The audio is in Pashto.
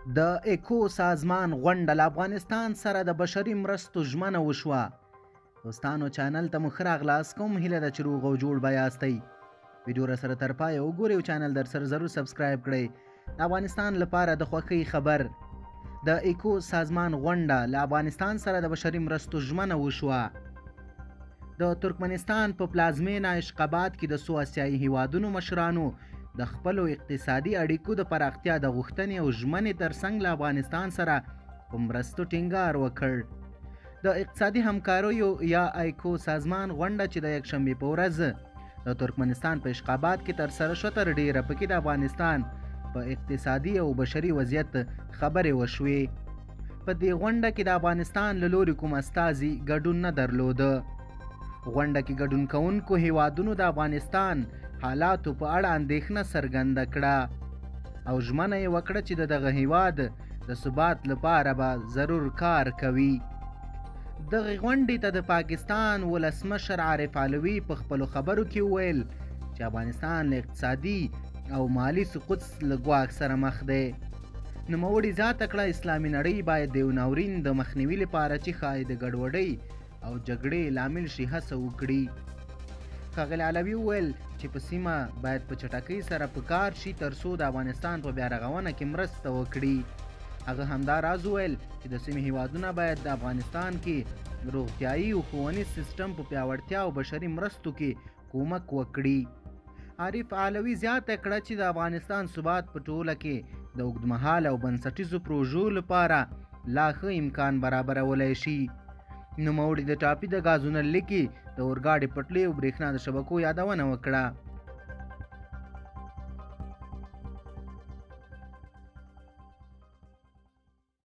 د ایکو سازمان غونډه له افغانستان سره د بشري مرستو ژمنه وشوه. دوستانو چینل ته مو ښه راغلاست کوم. هیله ده چې روغ او جوړ به یاستئ. ویډیو را سره تر پایه وګورئ او چینل در سره ضرور سبسکرایب کړئ. د افغانستان لپاره د خوښۍ خبر. د ایکو سازمان غونډه له افغانستان سره د بشري مرستو ژمنه وشوه. د ترکمنستان په پلازمینه اشقاباد کې د څو اسیایي هیوادونو مشرانو د خپلو اقتصادي اړیکو د پراختیا د غوښتنې او ژمنې ترڅنګ له افغانستان سره په مرستو ټینګار وکړ. د اقتصادي همکاریو یا ایکو سازمان غونډه چې د یکشنبې په ورځ د ترکمنستان په اشقاباد کې ترسره شوه تر ډیره پکې د افغانستان په اقتصادي او بشري وضعیت خبرې وشوې. په دې غونډه کې د افغانستان له لوري کوم استازي ګډون نه درلوده. غونډه کې ګډون کوونکو هیوادونو د افغانستان حالاتو په اړه اندېښنه څرګنده کړه او ژمنه یې وکړه چې دغه هیواد د ثبات لپاره به ضرور کار کوي. دغه غونډې ته د پاکستان ولسمشر عارف علوي په خپلو خبرو کې وویل چې افغانستان له اقتصادي او مالی سقوط له ګواښ سره مخ دی. نوموړي زیاته کړه اسلامي نړۍ باید د یو ناورین د مخنیوي لپاره چې ښایي د ګډوډۍ او جګړې لامل شي هڅه وکړي. ښاغلي علوي وویل چې په سیمه باید په چټکۍ سره په کار شي ترڅو د افغانستان په بیا رغونه کې مرسته وکړي. هغه همدا راز وویل چې د سیمې هیوادونه باید د افغانستان کې روغتیایي او ښوونیز سیستم په پیاوړتیا او بشري مرستو کې کومک وکړي. عارف علوي زیاته کړه چې د افغانستان ثبات په ټوله کې د اوږدمهاله او بنسټیزو پروژو لپاره لا ښه امکان برابرولی شي. نوموړي د ټاپي د ګازو نل لیکې د اورګاډي پټلۍ او برېښنا د شبکو یادونه وکړه.